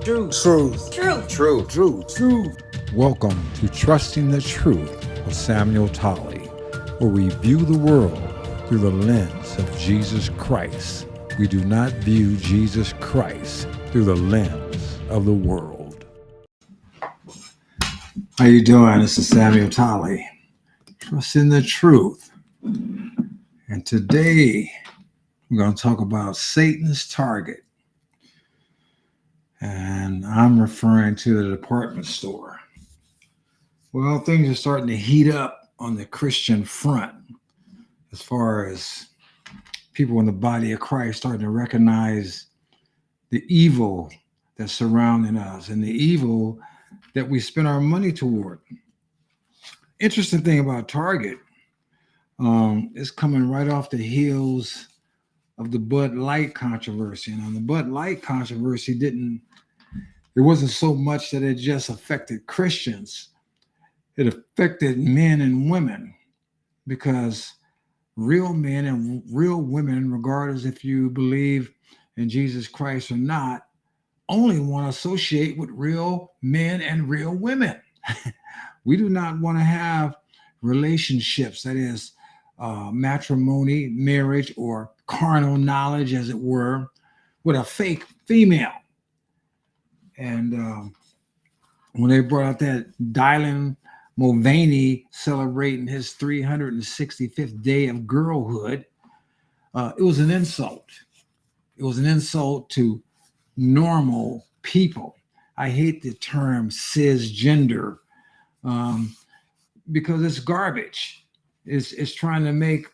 Truth. Truth. Welcome to Trusting the Truth with Samuel Tolley, where we view the world through the lens of Jesus Christ. We do not view Jesus Christ through the lens of the world. How you doing? This is Samuel Tolley, Trusting the Truth. And today we're going to talk about Satan's target. And I'm referring to the department store. Well, things are starting to heat up on the Christian front as far as people in the body of Christ starting to recognize the evil that's surrounding us and the evil that we spend our money toward. Interesting thing about Target, it's coming right off the heels of the Bud Light controversy. And on the Bud Light controversy it wasn't so much that it just affected Christians. It affected men and women, because real men and real women, regardless if you believe in Jesus Christ or not, only want to associate with real men and real women. We do not want to have relationships, that is, matrimony, marriage, or carnal knowledge, as it were, with a fake female. And when they brought out that Dylan Mulvaney celebrating his 365th day of girlhood, it was an insult. It was an insult to normal people. I hate the term cisgender because it's garbage. It's trying to make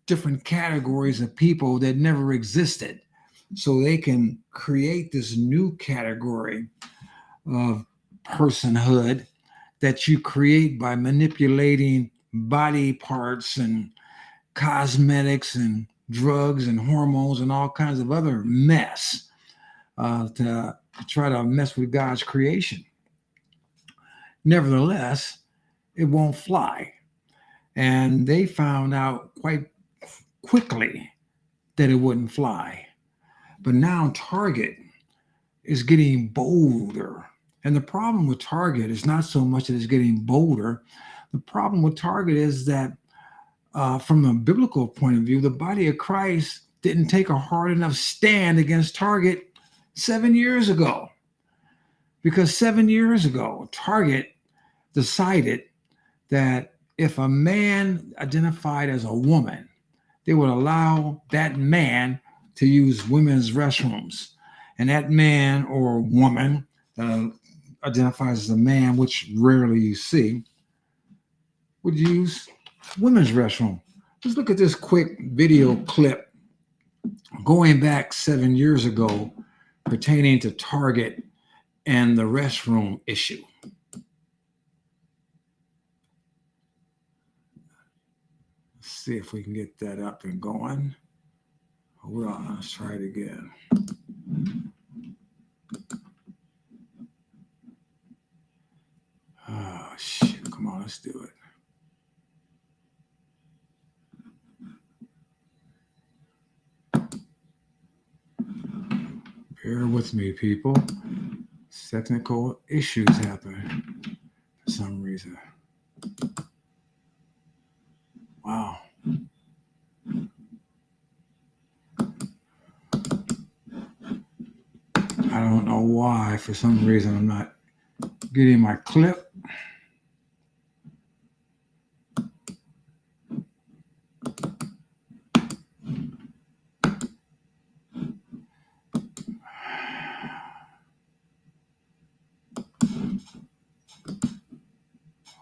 different categories of people that never existed, so they can create this new category of personhood that you create by manipulating body parts and cosmetics and drugs and hormones and all kinds of other mess to try to mess with God's creation. Nevertheless, it won't fly. And they found out quite quickly that it wouldn't fly. But now Target is getting bolder. And the problem with Target is not so much that it's getting bolder. The problem with Target is that from a biblical point of view, the body of Christ didn't take a hard enough stand against Target 7 years ago. Because 7 years ago, Target decided that if a man identified as a woman, they would allow that man to use women's restrooms. And that man or woman identifies as a man, which rarely you see, would use women's restroom. Let's look at this quick video clip going back 7 years ago pertaining to Target and the restroom issue. Let's see if we can get that up and going. Hold on, let's try it again. Oh, shit. Come on, let's do it. Bear with me, people. Technical issues happen for some reason. Wow. I don't know why. For some reason, I'm not getting my clip.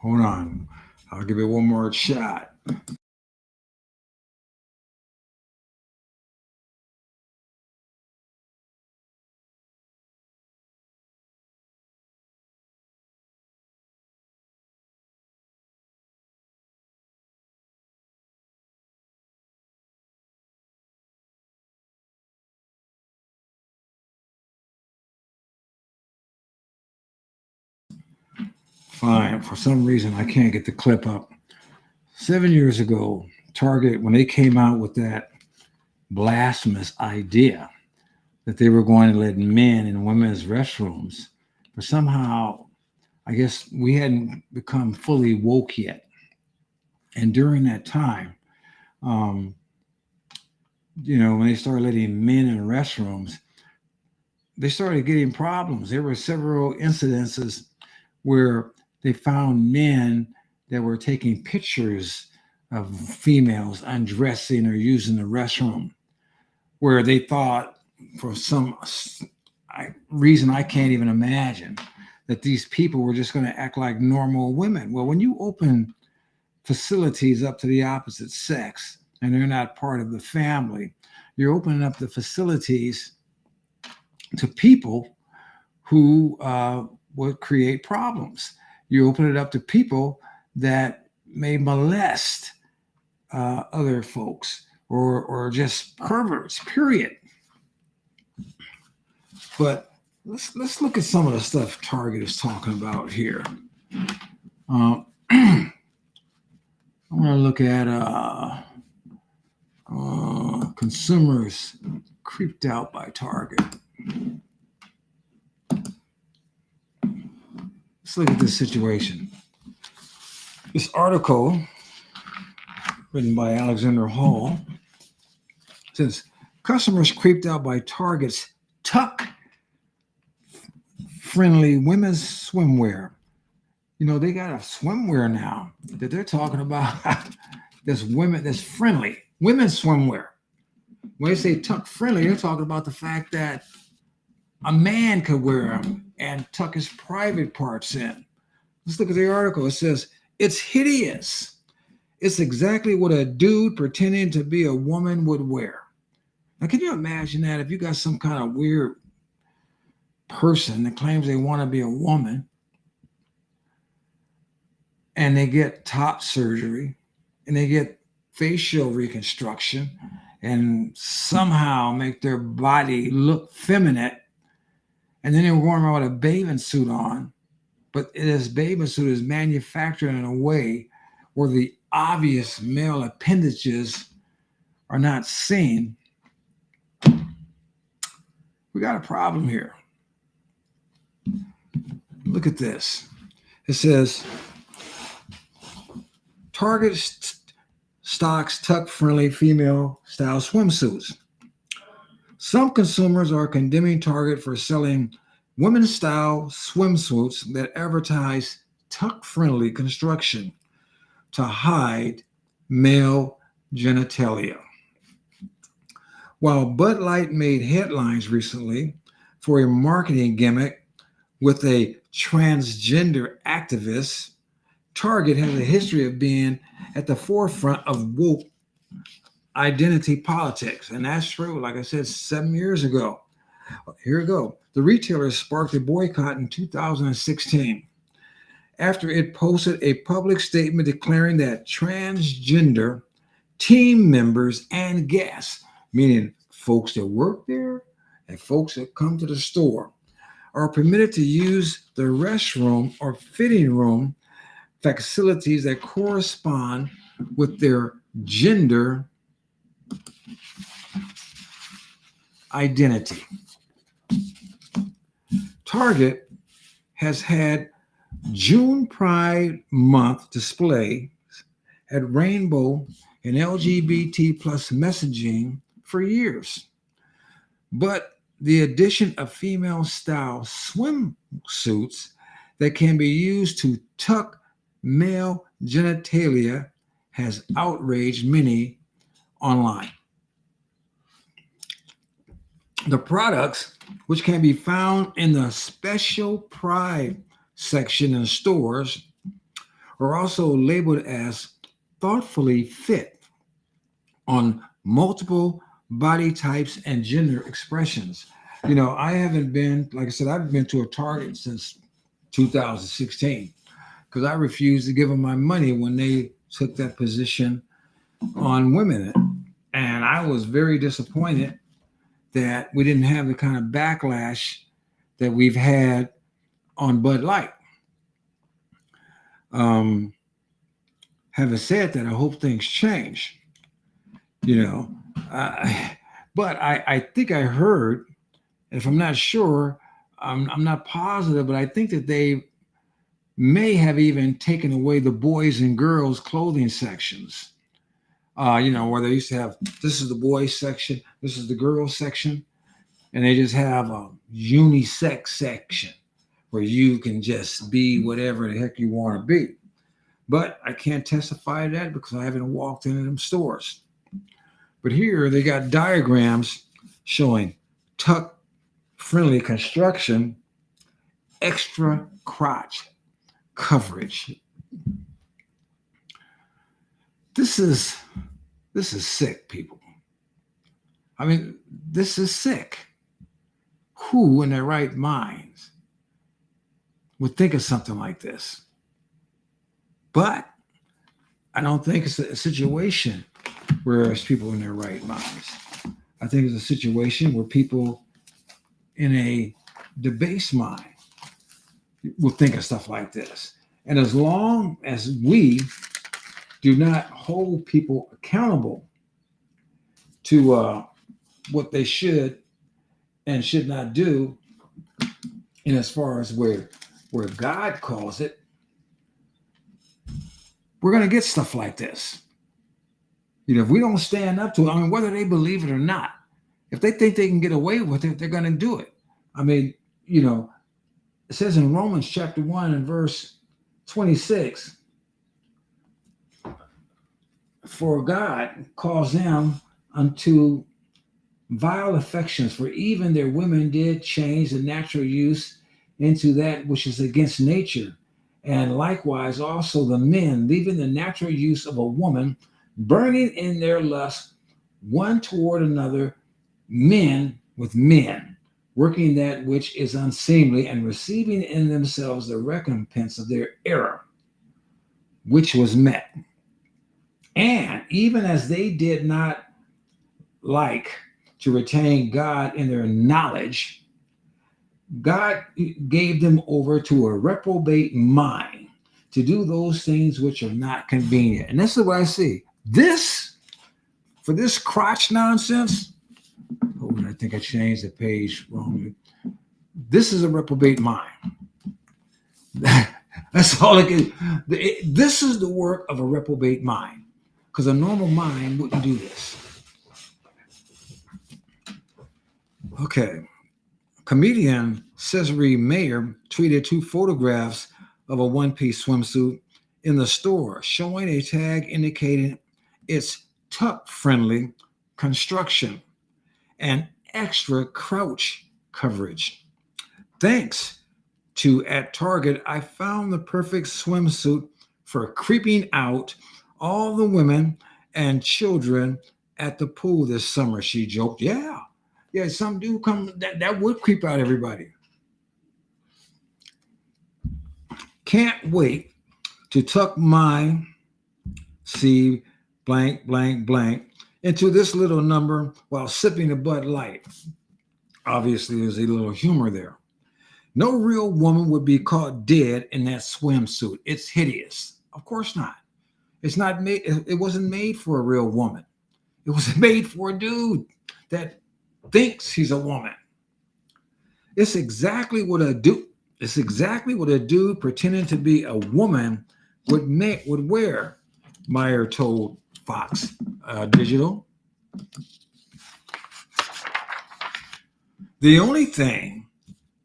Hold on. I'll give it one more shot. Fine. For some reason, I can't get the clip up. 7 years ago, Target, when they came out with that blasphemous idea that they were going to let men in women's restrooms, but somehow, I guess we hadn't become fully woke yet. And during that time, um, when they started letting men in restrooms, they started getting problems. There were several incidences where they found men that were taking pictures of females undressing or using the restroom, where they thought, for some reason I can't even imagine, that these people were just going to act like normal women. Well, when you open facilities up to the opposite sex and they're not part of the family, you're opening up the facilities to people who would create problems. You open it up to people that may molest other folks, or just perverts, period. But let's look at some of the stuff Target is talking about here. I'm going to look at consumers creeped out by Target. Let's look at this situation. This article, written by Alexander Hall, says customers creeped out by Target's tuck-friendly women's swimwear. They got a swimwear now that they're talking about that's friendly. Women's swimwear. When they say tuck-friendly, they're talking about the fact that a man could wear them and tuck his private parts in. Let's look at the article. It says, it's hideous. It's exactly what a dude pretending to be a woman would wear. Now, can you imagine that if you got some kind of weird person that claims they want to be a woman and they get top surgery and they get facial reconstruction and somehow make their body look feminine, and then they're going around with a bathing suit on, but this bathing suit is manufactured in a way where the obvious male appendages are not seen. We got a problem here. Look at this. It says, Target stocks tuck-friendly female-style swimsuits. Some consumers are condemning Target for selling women's-style swimsuits that advertise tuck-friendly construction to hide male genitalia. While Bud Light made headlines recently for a marketing gimmick with a transgender activist, Target has a history of being at the forefront of woke identity politics. And that's true. Like I said, 7 years ago. Here we go. The retailer sparked a boycott in 2016 after it posted a public statement declaring that transgender team members and guests, meaning folks that work there and folks that come to the store, are permitted to use the restroom or fitting room facilities that correspond with their gender identity. Target has had June Pride Month displays at Rainbow and LGBT plus messaging for years. But the addition of female-style swimsuits that can be used to tuck male genitalia has outraged many online. The products, which can be found in the special pride section in stores, are also labeled as thoughtfully fit on multiple body types and gender expressions. I haven't been, like I said, I've been to a Target since 2016 because I refused to give them my money when they took that position on women. And I was very disappointed that we didn't have the kind of backlash that we've had on Bud Light. Having said that, I hope things change, but I think I heard And if I'm not sure, I'm not positive, but I think that they may have even taken away the boys and girls clothing sections. Where they used to have, this is the boys section, this is the girls section, and they just have a unisex section where you can just be whatever the heck you want to be. But I can't testify to that because I haven't walked into them stores. But here they got diagrams showing tuck friendly construction, extra crotch coverage. This is sick, people. I mean, this is sick. Who in their right minds would think of something like this? But I don't think it's a situation where it's people in their right minds. I think it's a situation where people in a debased mind will think of stuff like this. And as long as we do not hold people accountable to what they should and should not do, and as far as where God calls it, we're going to get stuff like this. If we don't stand up to it, I mean, whether they believe it or not, if they think they can get away with it, they're going to do it. I mean, it says in Romans chapter 1 and verse 26, for God calls them unto vile affections, for even their women did change the natural use into that which is against nature. And likewise also the men, leaving the natural use of a woman, burning in their lust one toward another, men with men, working that which is unseemly, and receiving in themselves the recompense of their error, which was met. And even as they did not like to retain God in their knowledge, God gave them over to a reprobate mind to do those things which are not convenient. And this is what I see. For this crotch nonsense, I think I changed the page wrong. This is a reprobate mind. That's all I can. This is the work of a reprobate mind, because a normal mind wouldn't do this. Okay. Comedian Cesare Mayer tweeted 2 photographs of a one-piece swimsuit in the store, showing a tag indicating its tuck-friendly construction and extra crouch coverage. Thanks to at Target, I found the perfect swimsuit for creeping out all the women and children at the pool this summer, she joked. Yeah, some dude come that would creep out everybody. Can't wait to tuck my C blank blank blank into this little number while sipping a Bud Light. Obviously, there's a little humor there. No real woman would be caught dead in that swimsuit. It's hideous. Of course not. It's not made. It wasn't made for a real woman. It was made for a dude that thinks he's a woman. It's exactly what a dude. It's exactly what a dude pretending to be a woman would wear. Meyer told Fox Digital. The only thing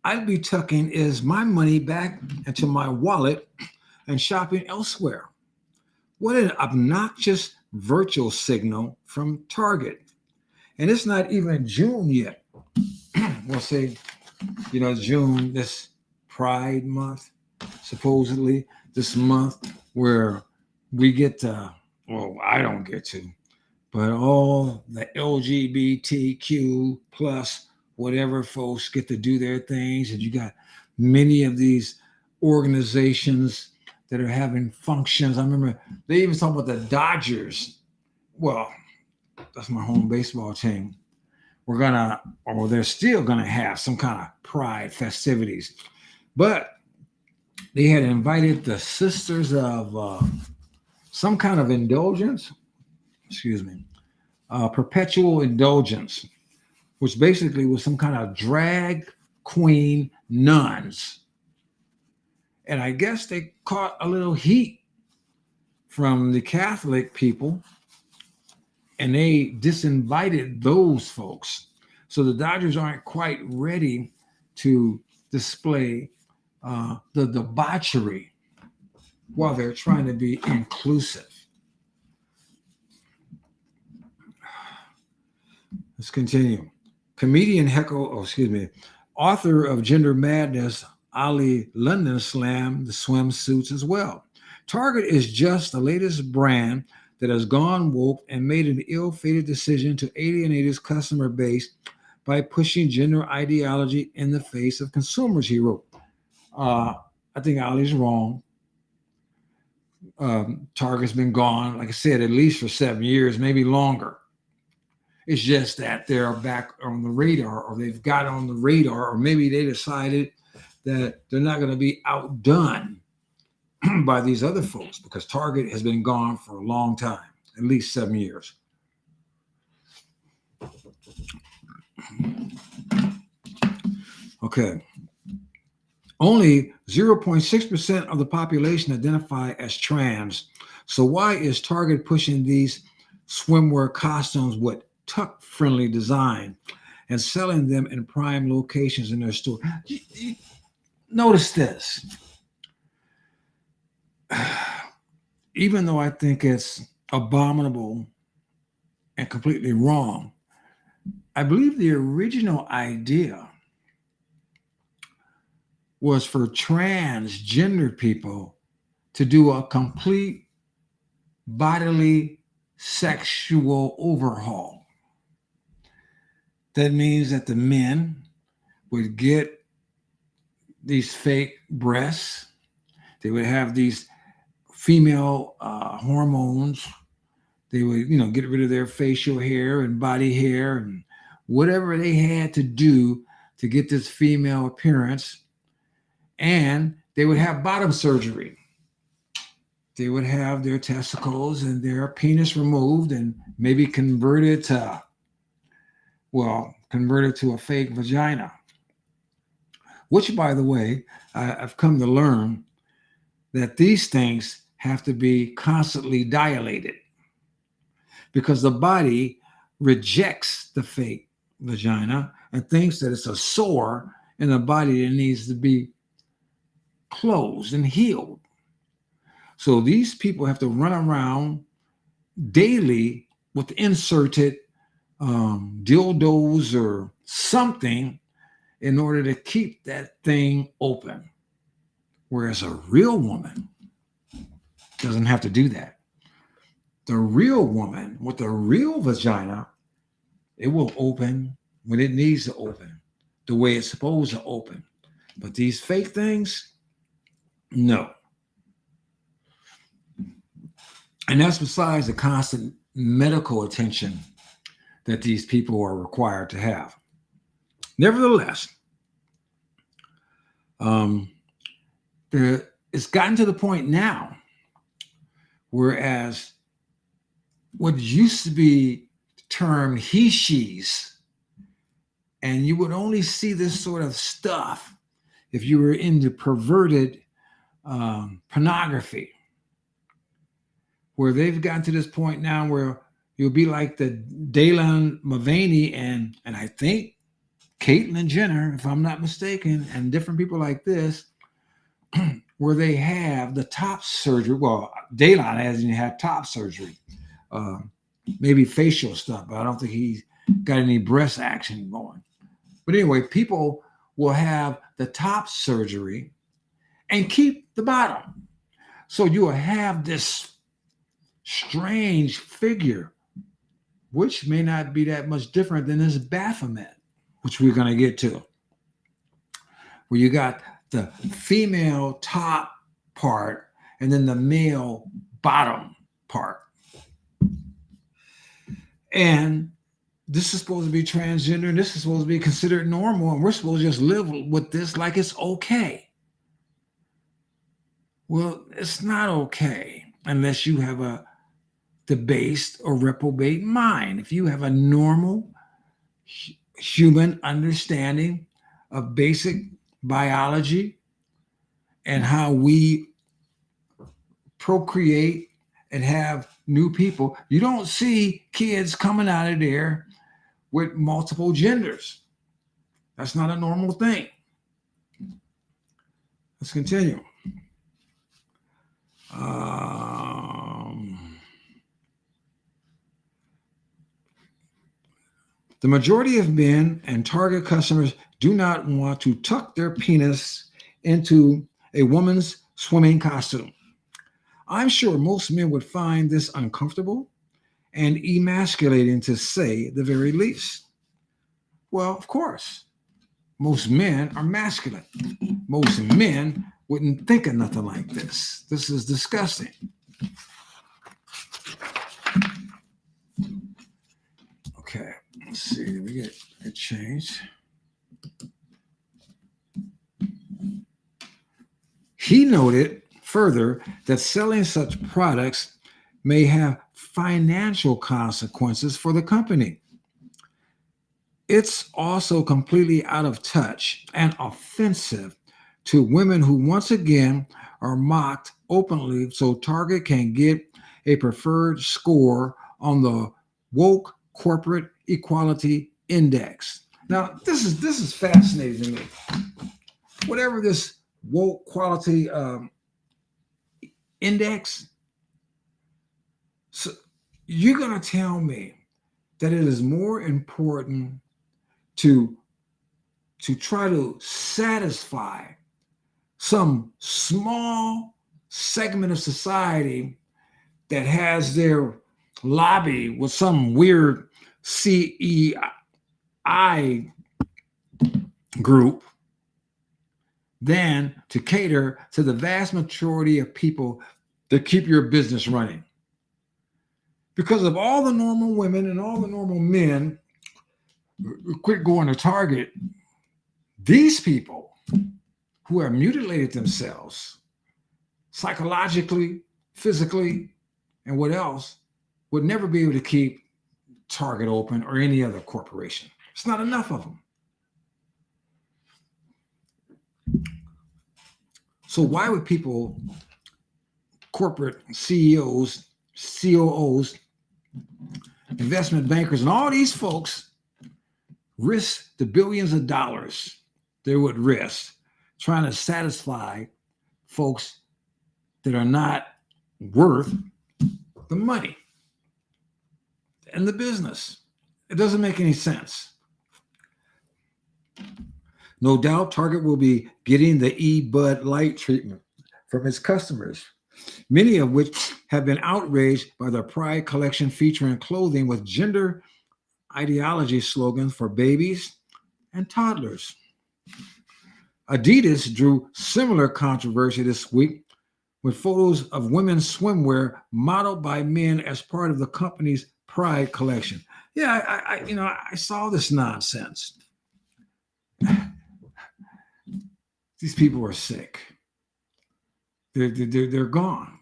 I'd be tucking is my money back into my wallet and shopping elsewhere. What an obnoxious virtual signal from Target. And it's not even June yet. We'll say, June, this Pride Month, supposedly, this month where we get to, well, I don't get to, but all the LGBTQ plus whatever folks get to do their things. And you got many of these organizations that are having functions. I remember they even talk about the Dodgers. Well, that's my home baseball team. They're still gonna have some kind of pride festivities. But they had invited the Sisters of some kind of indulgence, perpetual indulgence. which basically was some kind of drag queen nuns. And I guess they caught a little heat from the Catholic people and they disinvited those folks. So the Dodgers aren't quite ready to display the debauchery while they're trying to be inclusive. Let's continue. Comedian author of Gender Madness, Ali London slammed the swimsuits as well. Target is just the latest brand that has gone woke and made an ill-fated decision to alienate its customer base by pushing gender ideology in the face of consumers, he wrote. I think Ali's wrong. Target's been gone, like I said, at least for 7 years, maybe longer. It's just that they're back on the radar, or they've got on the radar, or maybe they decided that they're not going to be outdone by these other folks because Target has been gone for a long time, at least 7 years. Okay. Only 0.6% of the population identify as trans. So why is Target pushing these swimwear costumes with tuck-friendly design and selling them in prime locations in their store? Notice this. Even though I think it's abominable and completely wrong, I believe the original idea was for transgender people to do a complete bodily sexual overhaul. That means that the men would get these fake breasts. They would have these female hormones. They would, get rid of their facial hair and body hair and whatever they had to do to get this female appearance. And they would have bottom surgery. They would have their testicles and their penis removed and maybe converted to a fake vagina. Which, by the way, I've come to learn that these things have to be constantly dilated because the body rejects the fake vagina and thinks that it's a sore in the body that needs to be closed and healed. So these people have to run around daily with inserted dildos or something in order to keep that thing open. Whereas a real woman doesn't have to do that. The real woman with the real vagina, it will open when it needs to open, the way it's supposed to open. But these fake things, no. And that's besides the constant medical attention that these people are required to have. Nevertheless, it's gotten to the point now, whereas what used to be termed he, she's, and you would only see this sort of stuff if you were into perverted pornography, where they've gotten to this point now where you'll be like the Dylan Mulvaney and I think Caitlyn Jenner, if I'm not mistaken, and different people like this, where they have the top surgery. Well, Dylan hasn't had top surgery, maybe facial stuff, but I don't think he's got any breast action going. But anyway, people will have the top surgery and keep the bottom. So you will have this strange figure, which may not be that much different than this Baphomet, which we're going to get to, where you got the female top part and then the male bottom part. And this is supposed to be transgender, and this is supposed to be considered normal, and we're supposed to just live with this like it's okay. Well, it's not okay unless you have a debased or reprobate mind. If you have a normal human understanding of basic biology and how we procreate and have new people. You don't see kids coming out of there with multiple genders. That's not a normal thing. Let's continue. The majority of men and target customers do not want to tuck their penis into a woman's swimming costume. I'm sure most men would find this uncomfortable and emasculating, to say the very least. Well, of course, most men are masculine. Most men wouldn't think of nothing like this. This is disgusting. Okay, let's see. Did we get it changed? He noted further that selling such products may have financial consequences for the company. It's also completely out of touch and offensive to women who once again are mocked openly so Target can get a preferred score on the woke corporate equality index. Now, this is fascinating to me. Whatever this woke quality index, so you're going to tell me that it is more important to try to satisfy some small segment of society that has their lobby with some weird CEI group than to cater to the vast majority of people that keep your business running. Because of all the normal women and all the normal men who quit going to Target, these people who have mutilated themselves psychologically, physically, and what else would never be able to keep Target open or any other corporation. It's not enough of them. So why would people, corporate CEOs, COOs, investment bankers, and all these folks risk the billions of dollars they would risk trying to satisfy folks that are not worth the money and the business? It doesn't make any sense. No doubt Target will be getting the E-Bud Light treatment from its customers, many of which have been outraged by the Pride collection featuring clothing with gender ideology slogans for babies and toddlers. Adidas drew similar controversy this week with photos of women's swimwear modeled by men as part of the company's Pride collection. Yeah, I saw this nonsense. These people are sick. They're gone.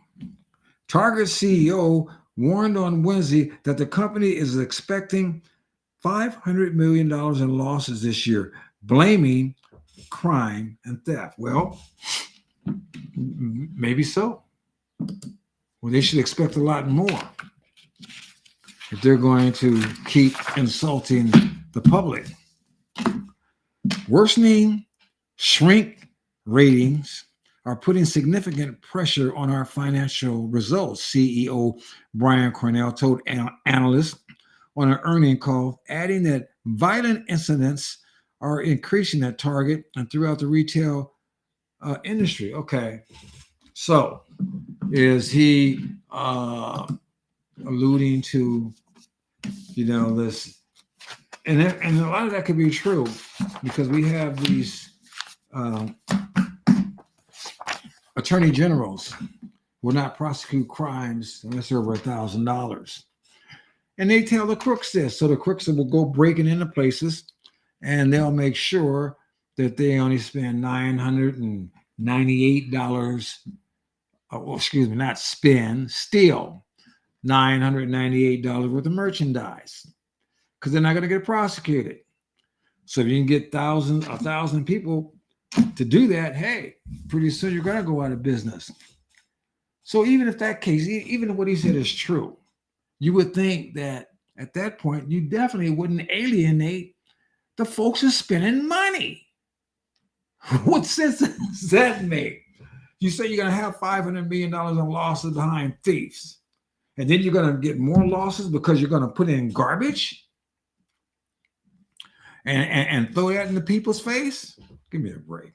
Target CEO warned on Wednesday that the company is expecting $500 million in losses this year, blaming crime and theft. Well, maybe so. Well, they should expect a lot more if they're going to keep insulting the public. Worsening shrink ratings are putting significant pressure on our financial results, CEO Brian Cornell told analysts on an earnings call, adding that violent incidents are increasing at Target and throughout the retail industry. Okay, so is he alluding to, this? And a lot of that could be true because we have these attorney generals will not prosecute crimes unless they're over $1,000. And they tell the crooks this. So the crooks will go breaking into places and they'll make sure that they only spend $998. Steal $998 worth of merchandise because they're not going to get prosecuted. So if you can get 1,000 people to do that, hey, pretty soon you're going to go out of business. So even if that case, even if what he said is true, you would think that at that point, you definitely wouldn't alienate the folks who's spending money. What sense does that make? You say you're going to have $500 million in losses behind thieves, and then you're going to get more losses because you're going to put in garbage and throw that in the people's face? Give me a break.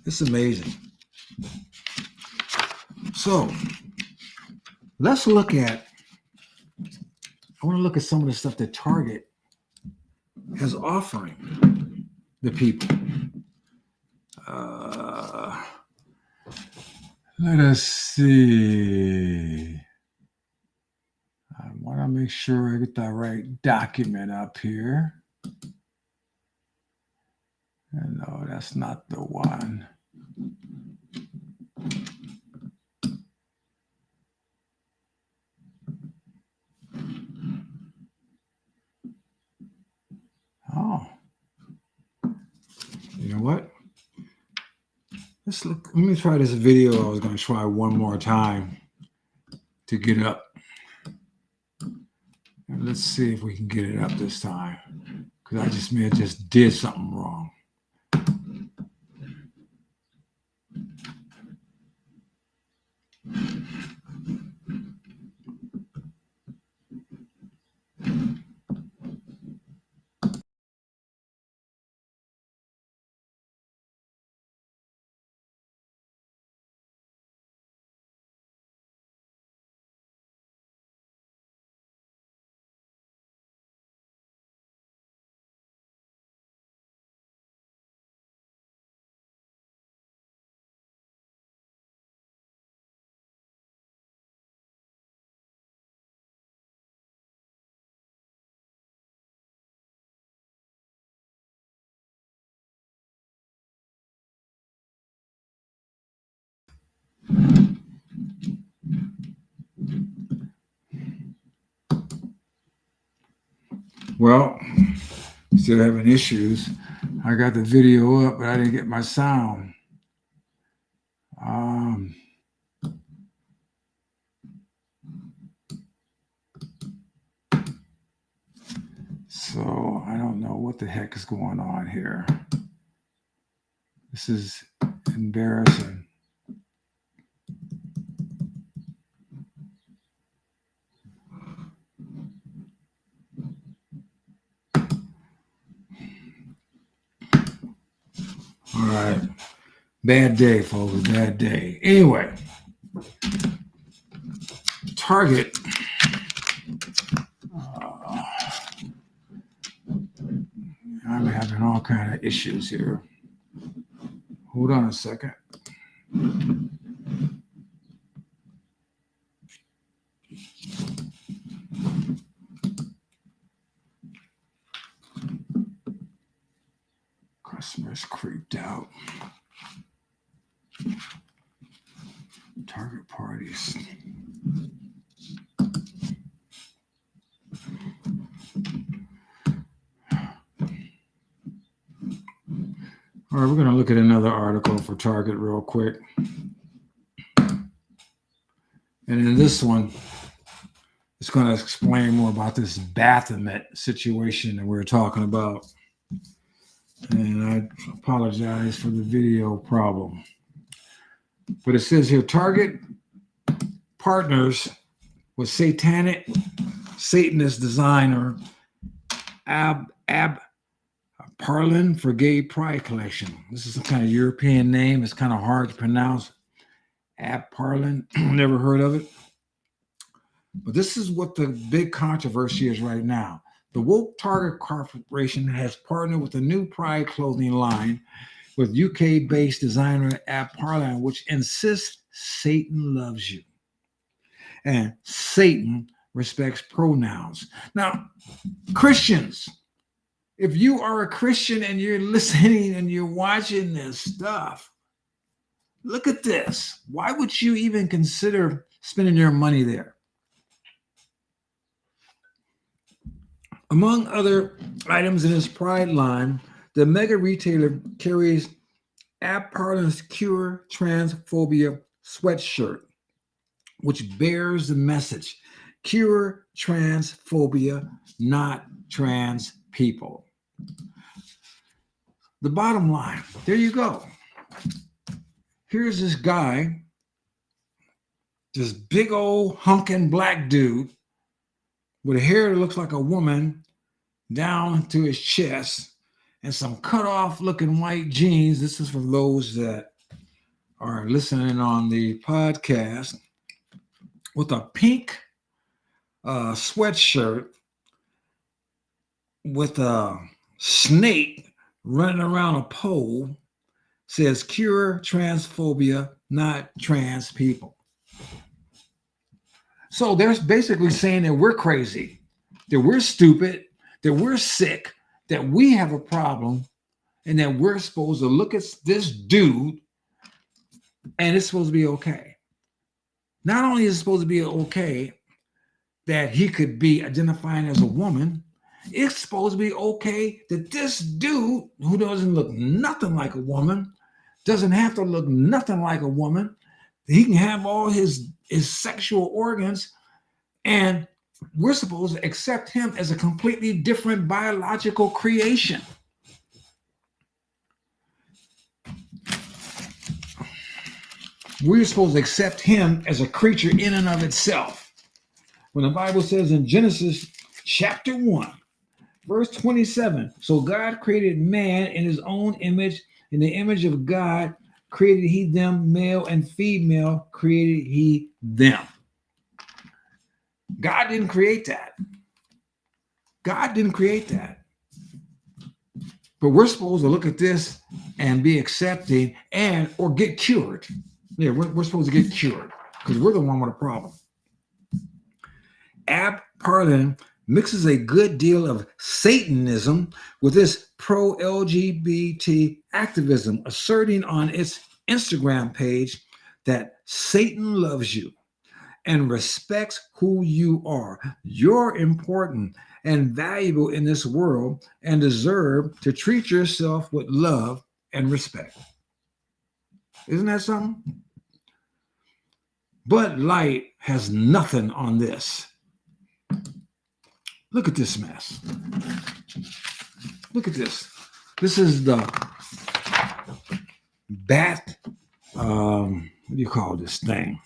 It's amazing. So let's look at, I want to look at some of the stuff that Target is offering the people. Let us see. I want to make sure I get the right document up here. No, that's not the one. Oh, you know what? Let me try this video. I was going to try one more time to get up. And let's see if we can get it up this time, because I just may have just did something wrong. Well, still having issues. I got the video up, but I didn't get my sound. So I don't know what the heck is going on here. This is embarrassing. All right. Bad day, folks. Bad day. Anyway, Target. I'm having all kind of issues here. Hold on a second. Customers creeped out. Target parties. All right, we're going to look at another article for Target real quick. And in this one, it's going to explain more about this Baphomet situation that we were talking about. And I apologize for the video problem. But it says here, Target partners with Satanist designer Ab Parlin for Gay Pride Collection. This is some kind of European name. It's kind of hard to pronounce. Ab Parlin, never heard of it. But this is what the big controversy is right now. The woke Target Corporation has partnered with a new pride clothing line with UK-based designer Ab Parlin, which insists Satan loves you. And Satan respects pronouns. Now, Christians, if you are a Christian and you're listening and you're watching this stuff, look at this. Why would you even consider spending your money there? Among other items in its Pride line, the mega retailer carries Parlin's Cure Transphobia sweatshirt, which bears the message cure transphobia, not trans people. The bottom line, there you go. Here's this guy, this big old hunking black dude with hair that looks like a woman down to his chest and some cut off looking white jeans. This is for those that are listening on the podcast, with a pink sweatshirt with a snake running around a pole, says cure transphobia, not trans people. So they're basically saying that we're crazy, that we're stupid, that we're sick, that we have a problem, and that we're supposed to look at this dude and it's supposed to be okay. Not only is it supposed to be okay that he could be identifying as a woman, it's supposed to be okay that this dude who doesn't look nothing like a woman, doesn't have to look nothing like a woman, he can have all his sexual organs, and we're supposed to accept him as a completely different biological creation. We're supposed to accept him as a creature in and of itself. When the Bible says in Genesis chapter 1, verse 27, so God created man in his own image. In the image of God created he them, male and female created he them. God didn't create that. God didn't create that. But we're supposed to look at this and be accepting and or get cured. Yeah, we're supposed to get cured because we're the one with a problem. Ab Parlin mixes a good deal of Satanism with this pro-LGBT activism, asserting on its Instagram page that Satan loves you and respects who you are. You're important and valuable in this world and deserve to treat yourself with love and respect. Isn't that something? Bud Light has nothing on this. Look at this mess. Look at this. This is the bat, what do you call this thing?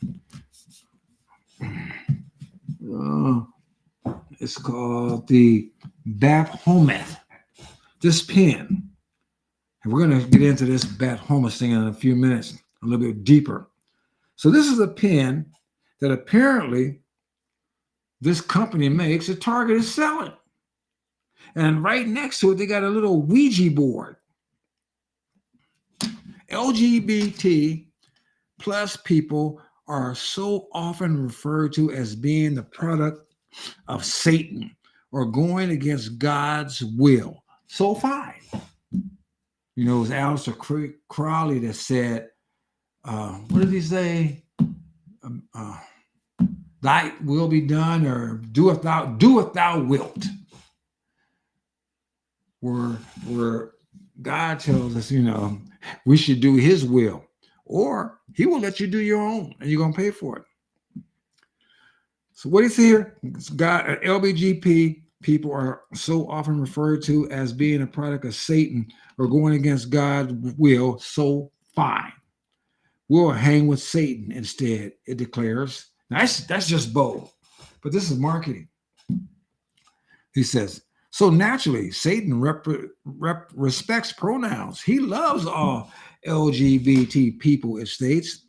It's called the Baphomet. This pen. And we're going to get into this Baphomet thing in a few minutes, a little bit deeper. So this is a pen that apparently this company makes that Target is selling. And right next to it, they got a little Ouija board. LGBT plus people are so often referred to as being the product of Satan or going against God's will. So fine. You know, it was Aleister Crowley that said, what did he say? Thy will be done, or doeth thou wilt. Where God tells us, you know, we should do his will, or he will let you do your own and you're going to pay for it. So what is here? God, LBGP people are so often referred to as being a product of Satan or going against God's will. So fine. We'll hang with Satan instead, it declares. Now, that's just bold, but this is marketing. He says, so naturally, Satan respects pronouns. He loves all LGBT people, it states.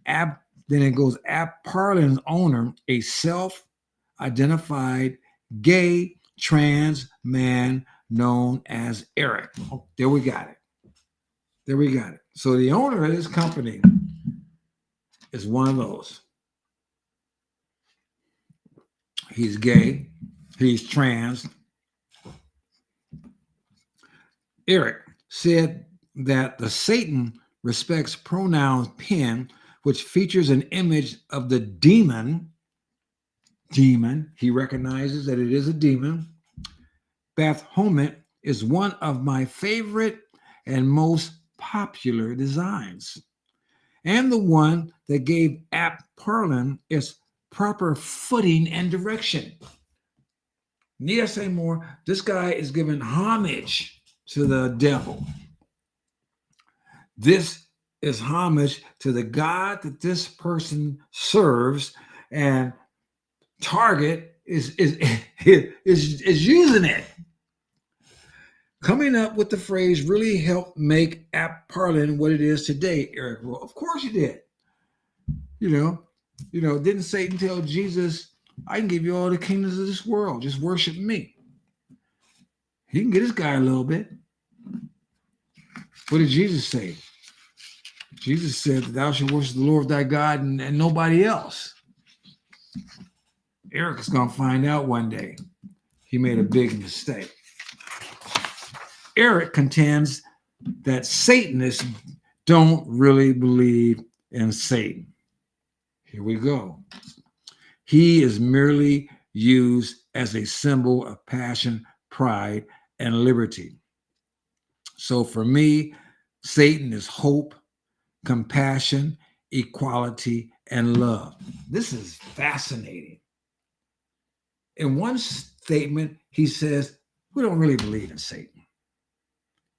Then it goes, Parlin's owner, a self-identified gay trans man known as Eric. Oh, there we got it. There we got it. So the owner of this company is one of those. He's gay. He's trans. Eric said that the Satan respects pronouns pen, which features an image of the demon. He recognizes that it is a demon, Baphomet is one of my favorite and most popular designs, and the one that gave App Parlin its proper footing and direction. Need I say more? This guy is giving homage to the devil. This is homage to the God that this person serves, and Target is using it. Coming up with the phrase really helped make App Parlin what it is today, Eric. Well, of course you did. Didn't Satan tell Jesus, I can give you all the kingdoms of this world. Just worship me. He can get this guy a little bit. What did Jesus say? Jesus said that thou shalt worship the Lord thy God and nobody else. Eric is going to find out one day he made a big mistake. Eric contends that Satanists don't really believe in Satan. Here we go. He is merely used as a symbol of passion, pride, and liberty. So for me, Satan is hope, compassion, equality, and love. This is fascinating. In one statement, he says, we don't really believe in Satan.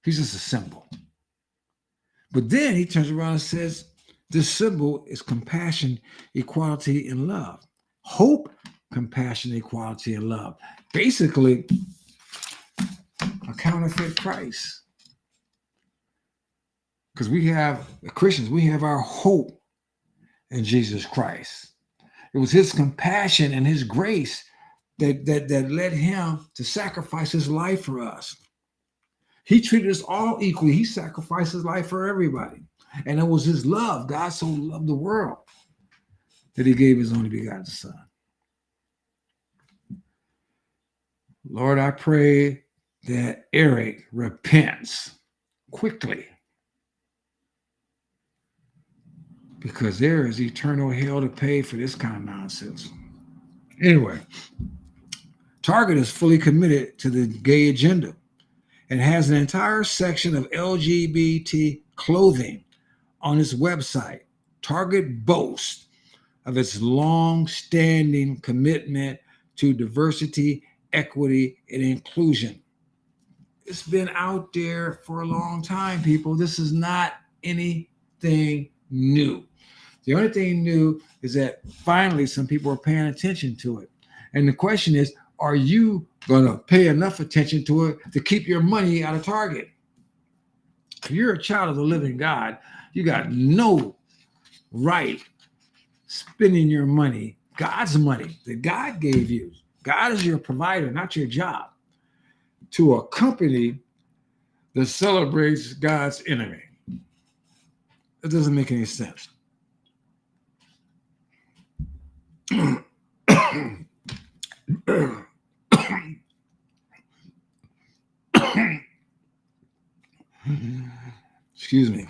He's just a symbol. But then he turns around and says, this symbol is compassion, equality, and love. Hope, compassion, equality, and love. Basically, a counterfeit Christ. Because we have, the Christians, we have our hope in Jesus Christ. It was his compassion and his grace that led him to sacrifice his life for us. He treated us all equally. He sacrificed his life for everybody. And it was his love. God so loved the world that he gave his only begotten son. Lord, I pray that Eric repents quickly, because there is eternal hell to pay for this kind of nonsense. Anyway, Target is fully committed to the gay agenda and has an entire section of LGBT clothing on its website. Target boasts of its long-standing commitment to diversity, equity, and inclusion. It's been out there for a long time, people. This is not anything new. The only thing new is that finally some people are paying attention to it. And the question is, are you going to pay enough attention to it to keep your money out of Target? If you're a child of the living God, you got no right spending your money, God's money that God gave you. God is your provider, not your job, to a company that celebrates God's enemy. It doesn't make any sense. Excuse me.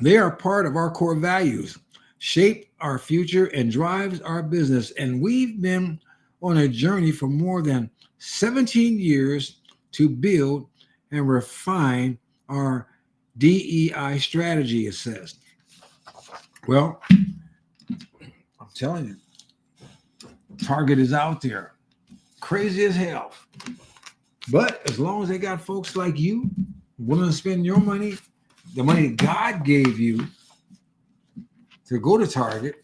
They are part of our core values, shape our future, and drives our business. And we've been on a journey for more than 17 years to build and refine our DEI strategy, it says. Well, I'm telling you, Target is out there, crazy as hell. But as long as they got folks like you willing to spend your money, the money God gave you to go to Target,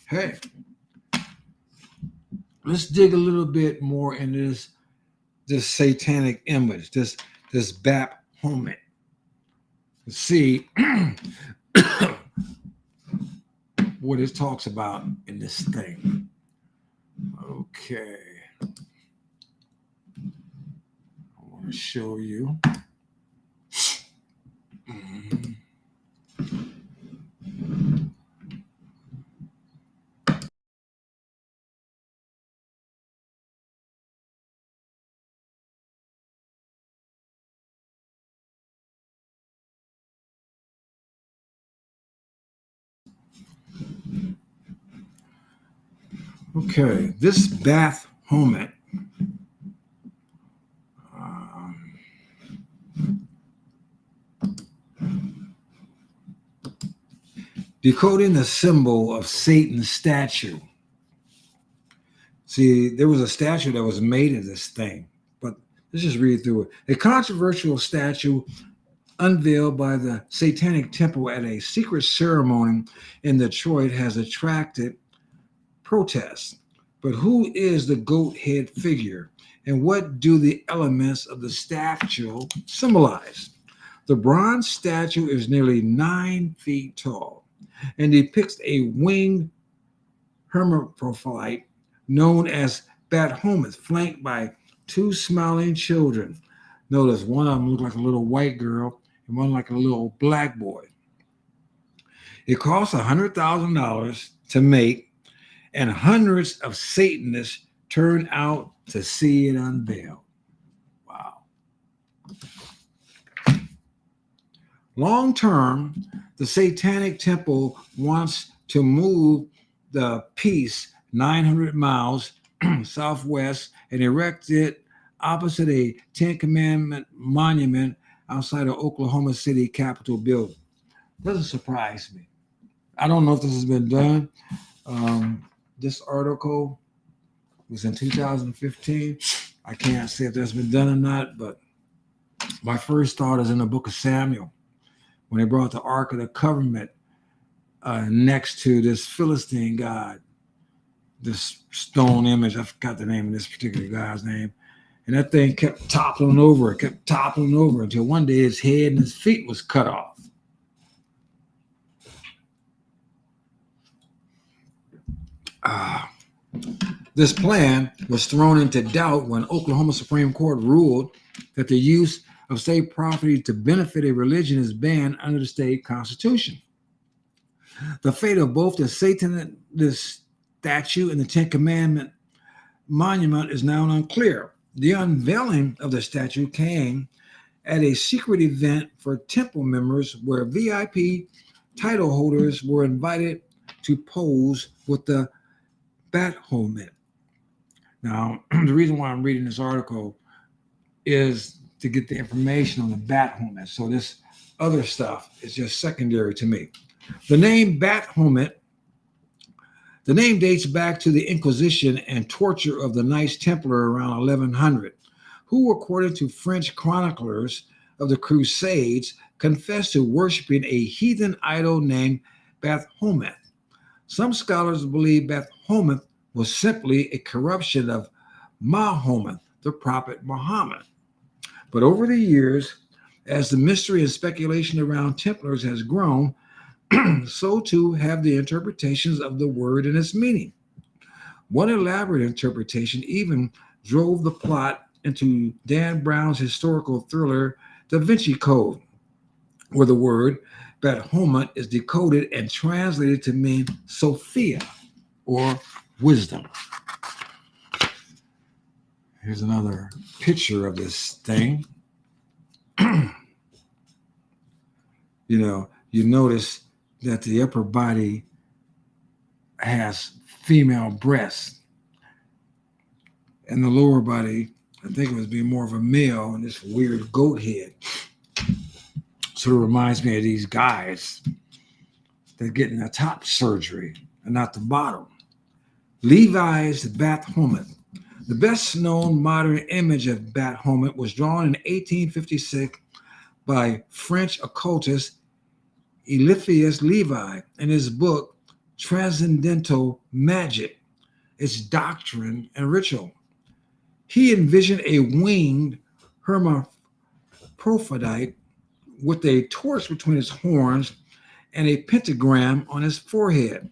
hey, let's dig a little bit more into this satanic image, this Baphomet. See what it talks about in this thing. Okay. I want to show you. Okay, this Baphomet Decoding the symbol of Satan's statue. See, there was a statue that was made of this thing, but let's just read through it. A controversial statue unveiled by the Satanic Temple at a secret ceremony in Detroit has attracted protests. But who is the goat head figure, and what do the elements of the statue symbolize? The bronze statue is nearly 9 feet tall and depicts a winged hermaphrodite known as Baphomet, flanked by 2 smiling children. Notice one of them looked like a little white girl and one like a little black boy. It costs $100,000 to make, and hundreds of Satanists turn out to see it unveiled. Wow. Long term, the Satanic Temple wants to move the piece 900 miles southwest and erect it opposite a Ten Commandment monument outside of Oklahoma City Capitol building. Doesn't surprise me. I don't know if this has been done. This article was in 2015. I can't say if that's been done or not, but my first thought is in the book of Samuel, when they brought the Ark of the Covenant next to this Philistine god, this stone image. I forgot the name of this particular guy's name. And that thing kept toppling over. It kept toppling over until one day his head and his feet was cut off. This plan was thrown into doubt when Oklahoma Supreme Court ruled that the use of state property to benefit a religion is banned under the state constitution. The fate of both the statue and the Ten Commandment monument is now unclear. The unveiling of the statue came at a secret event for temple members where VIP title holders were invited to pose with the Baphomet. Now, the reason why I'm reading this article is to get the information on the Baphomet. So this other stuff is just secondary to me. The name Baphomet, the name dates back to the Inquisition and torture of the Knights Templar around 1100, who, according to French chroniclers of the Crusades, confessed to worshiping a heathen idol named Baphomet. Some scholars believe Baphomet was simply a corruption of Mahomet, the prophet Muhammad. But over the years, as the mystery and speculation around Templars has grown, so too have the interpretations of the word and its meaning. One elaborate interpretation even drove the plot into Dan Brown's historical thriller, Da Vinci Code, where the word Baphomet is decoded and translated to mean Sophia, or wisdom. Here's another picture of this thing. You notice that the upper body has female breasts, and the lower body, I think it was being more of a male, and this weird goat head. Sort of reminds me of these guys that are getting the top surgery and not the bottom. Levi's Baphomet. The best known modern image of Baphomet was drawn in 1856 by French occultist Eliphas Levi in his book Transcendental Magic, Its Doctrine and Ritual. He envisioned a winged hermaphrodite with a torch between his horns and a pentagram on his forehead.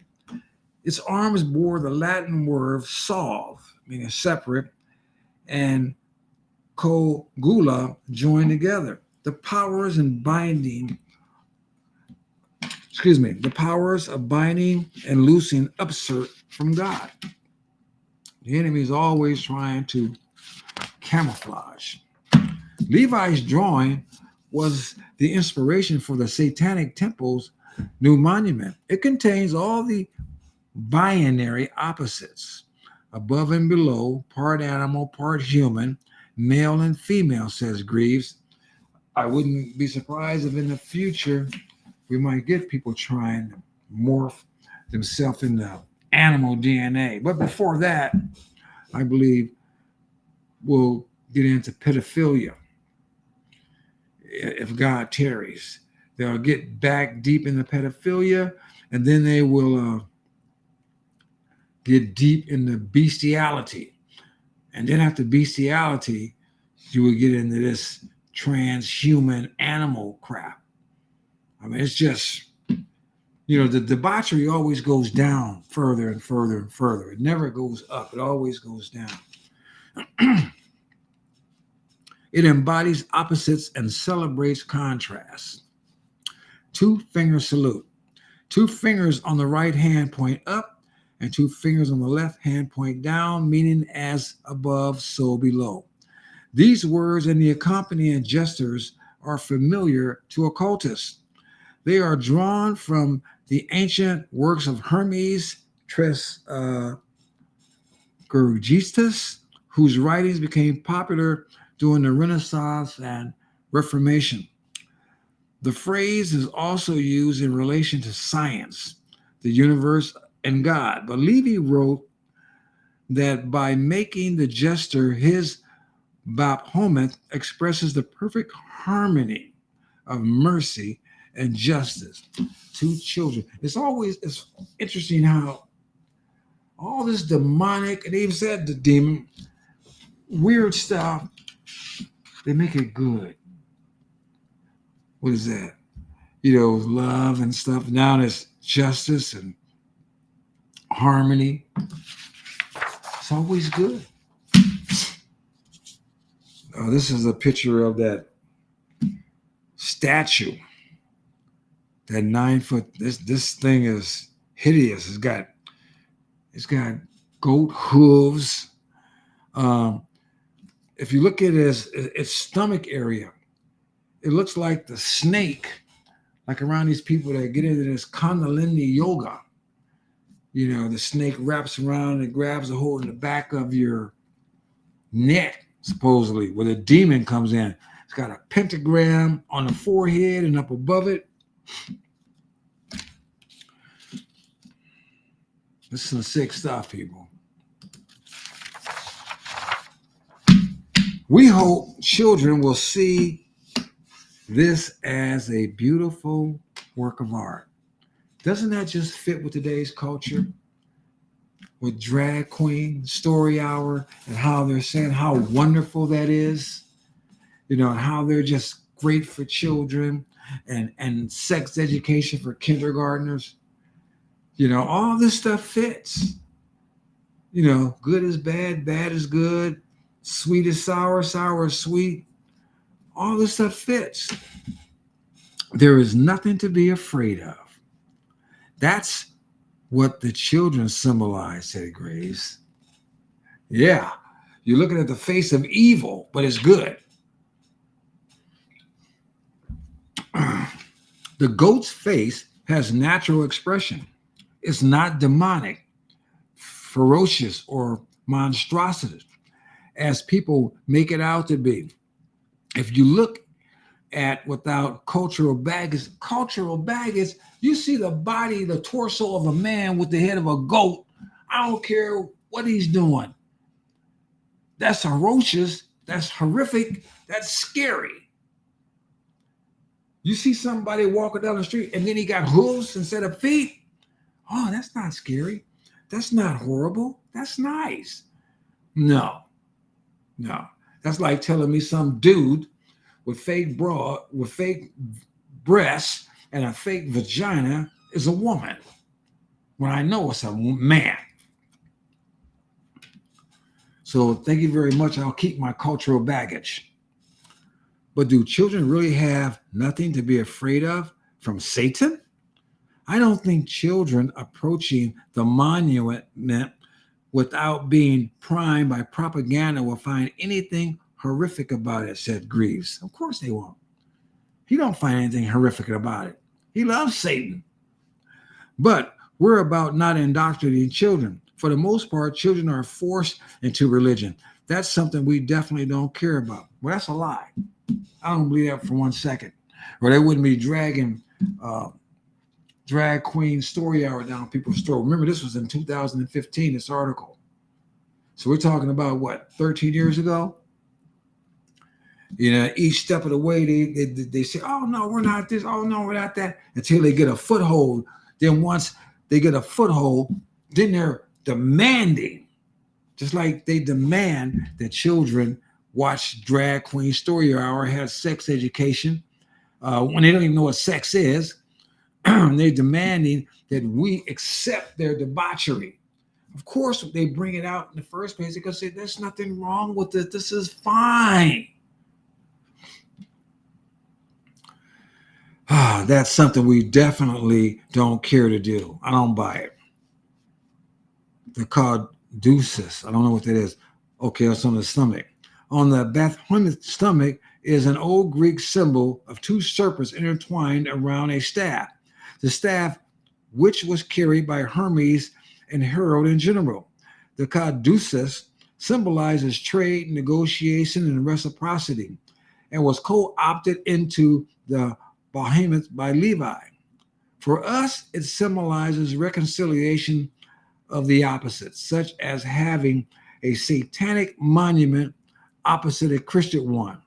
Its arms bore the Latin word solve, meaning separate, and cogula, joined together. The powers of binding and loosing upsert from God. The enemy is always trying to camouflage. Levi's drawing was the inspiration for the Satanic Temple's new monument. It contains all the binary opposites, above and below, part animal, part human, male and female, says Greaves. I wouldn't be surprised if in the future we might get people trying to morph themselves into animal DNA. But before that, I believe we'll get into pedophilia. If God tarries, they'll get back deep into pedophilia, and then they will get deep into bestiality. And then after bestiality, you will get into this transhuman animal crap. I mean, it's just, the debauchery always goes down further and further and further. It never goes up. It always goes down. It embodies opposites and celebrates contrasts. Two-finger salute. Two fingers on the right hand point up, and two fingers on the left hand point down, meaning as above, so below. These words and the accompanying gestures are familiar to occultists. They are drawn from the ancient works of Hermes Trismegistus, whose writings became popular during the Renaissance and Reformation. The phrase is also used in relation to science, the universe, and God. But Levy wrote that by making the gesture his Baphomet expresses the perfect harmony of mercy and justice to children. It's interesting how all this demonic, and they even said the demon, weird stuff, they make it good. What is that? Love and stuff. Now there's justice and harmony. It's always good. This is a picture of that statue. That 9 foot. This thing is hideous. It's got goat hooves. If you look at its stomach area, it looks like the snake, like around these people that get into this Kundalini yoga. The snake wraps around and grabs a hold in the back of your neck, supposedly, where the demon comes in. It's got a pentagram on the forehead and up above it. This is some sick stuff, people. We hope children will see this as a beautiful work of art. Doesn't that just fit with today's culture? With drag queen, story hour, and how they're saying how wonderful that is. And how they're just great for children and sex education for kindergartners. All this stuff fits. Good is bad, bad is good, sweet is sour, sour is sweet. All this stuff fits. There is nothing to be afraid of. That's what the children symbolize, said Graves. Yeah, you're looking at the face of evil, but it's good. The goat's face has natural expression. It's not demonic, ferocious, or monstrosity, as people make it out to be. If you look at without cultural baggage, you see the body, the torso of a man with the head of a goat. I don't care what he's doing. That's ferocious. That's horrific. That's scary. You see somebody walking down the street and then he got hooves instead of feet. Oh, that's not scary. That's not horrible. That's nice. No. That's like telling me some dude with fake breasts and a fake vagina is a woman when I know it's a man. So thank you very much. I'll keep my cultural baggage. But do children really have nothing to be afraid of from Satan? I don't think children approaching the monument without being primed by propaganda will find anything horrific about it, said Greaves. Of course they won't. He don't find anything horrific about it. He loves Satan. But we're about not indoctrinating children. For the most part, children are forced into religion. That's something we definitely don't care about. Well, that's a lie. I don't believe that for 1 second. Or they wouldn't be dragging drag queen story hour down people's store. Remember, this was in 2015, this article. So we're talking about what, 13 years ago? Each step of the way, they say, oh, no, we're not this. Oh, no, we're not that. Until they get a foothold. Then once they get a foothold, then they're demanding, just like they demand that children watch drag queen story hour, have sex education, when they don't even know what sex is. They're demanding that we accept their debauchery. Of course, they bring it out in the first place because they say there's nothing wrong with it. This is fine. That's something we definitely don't care to do. I don't buy it. They're called deuces. I don't know what that is. Okay, it's on the stomach. On the Baphomet stomach is an old Greek symbol of two serpents intertwined around a staff. The staff, which was carried by Hermes and Herod in general. The caduceus symbolizes trade, negotiation, and reciprocity, and was co-opted into the Behemoth by Levi. For us, it symbolizes reconciliation of the opposites, such as having a satanic monument opposite a Christian one.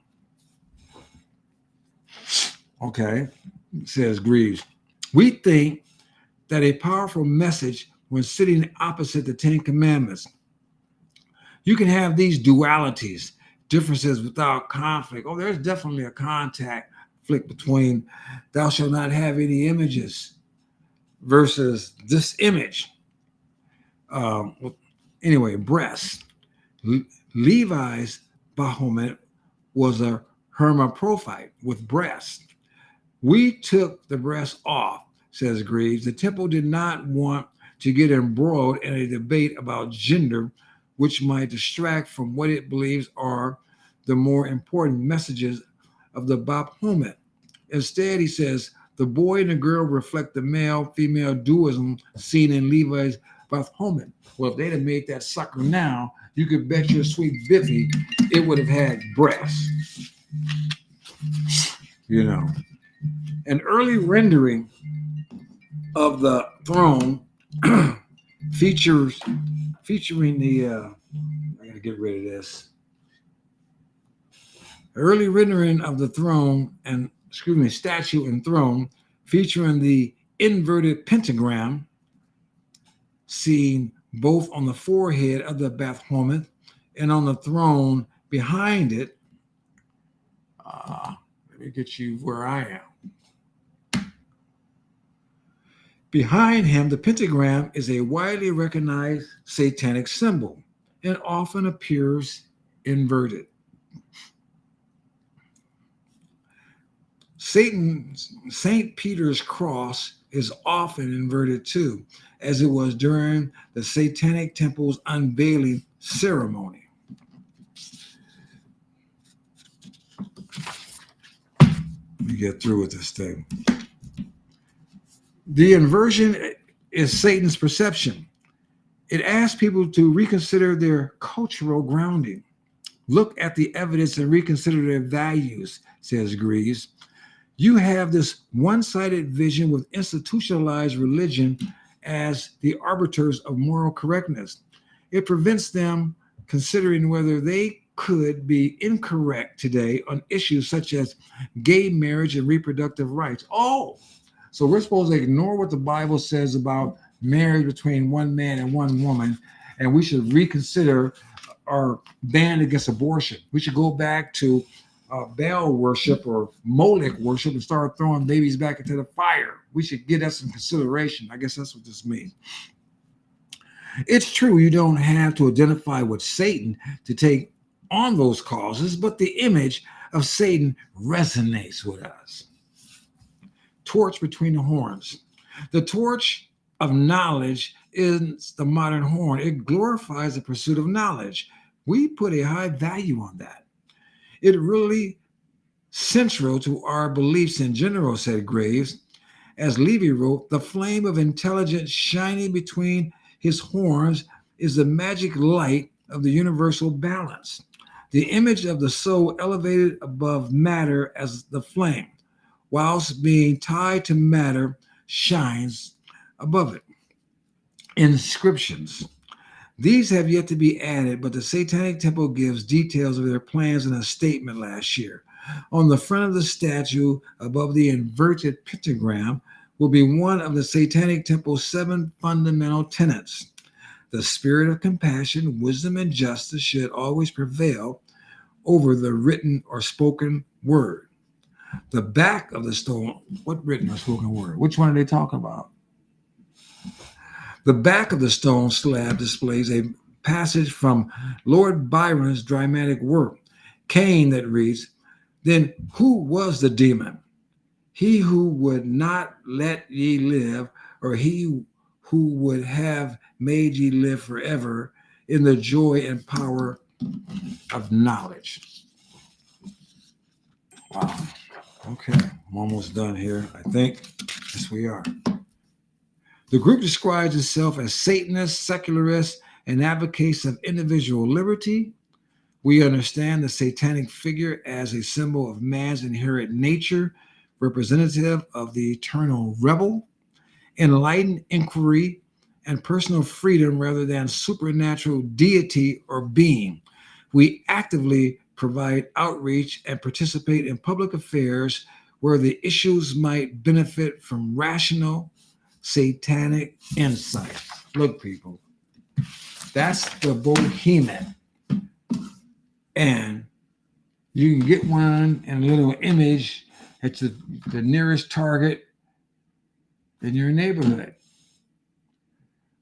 Okay, says Greaves. We think that a powerful message when sitting opposite the Ten Commandments. You can have these dualities, differences without conflict. Oh, there's definitely a conflict between thou shalt not have any images versus this image. Anyway, breasts. Levi's Bahamut was a hermaphrodite with breasts. We took the breasts off, says Greaves. The temple did not want to get embroiled in a debate about gender, which might distract from what it believes are the more important messages of the Bahamut. Instead, he says, the boy and the girl reflect the male-female dualism seen in Levi's Bahamut. Well, if they'd have made that sucker now, you could bet your sweet Biffy it would have had breasts. An early rendering of the throne featuring the I gotta get rid of this. Early rendering of the throne and statue and throne featuring the inverted pentagram seen both on the forehead of the Baphomet and on the throne behind it. Let me get you where I am. Behind him, the pentagram is a widely recognized satanic symbol and often appears inverted. St. Peter's cross is often inverted too, as it was during the Satanic Temple's unveiling ceremony. Let me get through with this thing. The inversion is Satan's perception. It asks people to reconsider their cultural grounding. Look at the evidence and reconsider their values, says Greaves. You have this one-sided vision with institutionalized religion as the arbiters of moral correctness. It prevents them considering whether they could be incorrect today on issues such as gay marriage and reproductive rights. Oh, so we're supposed to ignore what the Bible says about marriage between one man and one woman, and we should reconsider our ban against abortion. We should go back to Baal worship or Molech worship and start throwing babies back into the fire. We should give that some consideration. I guess that's what this means. It's true you don't have to identify with Satan to take on those causes, but the image of Satan resonates with us. Torch between the horns. The torch of knowledge is the modern horn. It glorifies the pursuit of knowledge. We put a high value on that. It really central to our beliefs in general, said Graves. As Levy wrote, the flame of intelligence shining between his horns is the magic light of the universal balance. The image of the soul elevated above matter as the flame, whilst being tied to matter shines above it. Inscriptions. These have yet to be added, but the Satanic Temple gives details of their plans in a statement last year. On the front of the statue, above the inverted pentagram, will be one of the Satanic Temple's 7 fundamental tenets. The spirit of compassion, wisdom, and justice should always prevail over the written or spoken word. The back of the stone, what written or spoken word? Which one are they talking about? The back of the stone slab displays a passage from Lord Byron's dramatic work, Cain, that reads, "Then who was the demon? He who would not let ye live, or he who would have made ye live forever in the joy and power of knowledge." Wow. Okay, I'm almost done here, I think. Yes, we are. The group describes itself as Satanist, secularist, and advocates of individual liberty. We understand the satanic figure as a symbol of man's inherent nature, representative of the eternal rebel, enlightened inquiry, and personal freedom rather than supernatural deity or being. We actively provide outreach and participate in public affairs where the issues might benefit from rational satanic insight. Look, people, that's the Bohemian. And you can get one in a little image at the nearest Target in your neighborhood.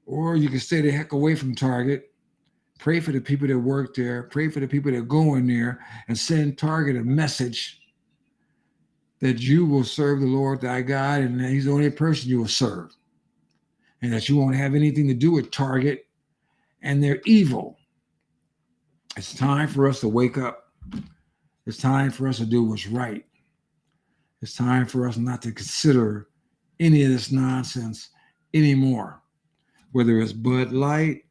Or you can stay the heck away from Target, pray for the people that work there, pray for the people that go in there, and send Target a message that you will serve the Lord thy God, and that he's the only person you will serve. And that you won't have anything to do with Target and their evil. It's time for us to wake up. It's time for us to do what's right. It's time for us not to consider any of this nonsense anymore. Whether it's Bud Light,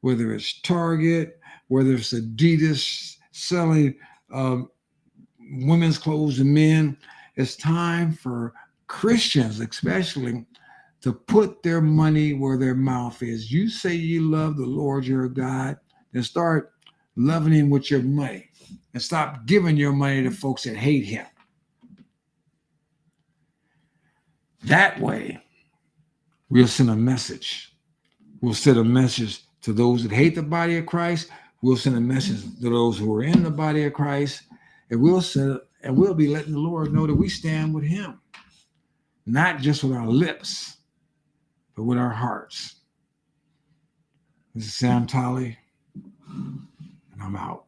whether it's Target, whether it's Adidas selling women's clothes to men, it's time for Christians, especially, to put their money where their mouth is. You say you love the Lord your God, then start loving him with your money and stop giving your money to folks that hate him. That way, we'll send a message. We'll send a message to those that hate the body of Christ. We'll send a message to those who are in the body of Christ. And we'll be letting the Lord know that we stand with him. Not just with our lips, but with our hearts. This is Sam Tolley, and I'm out.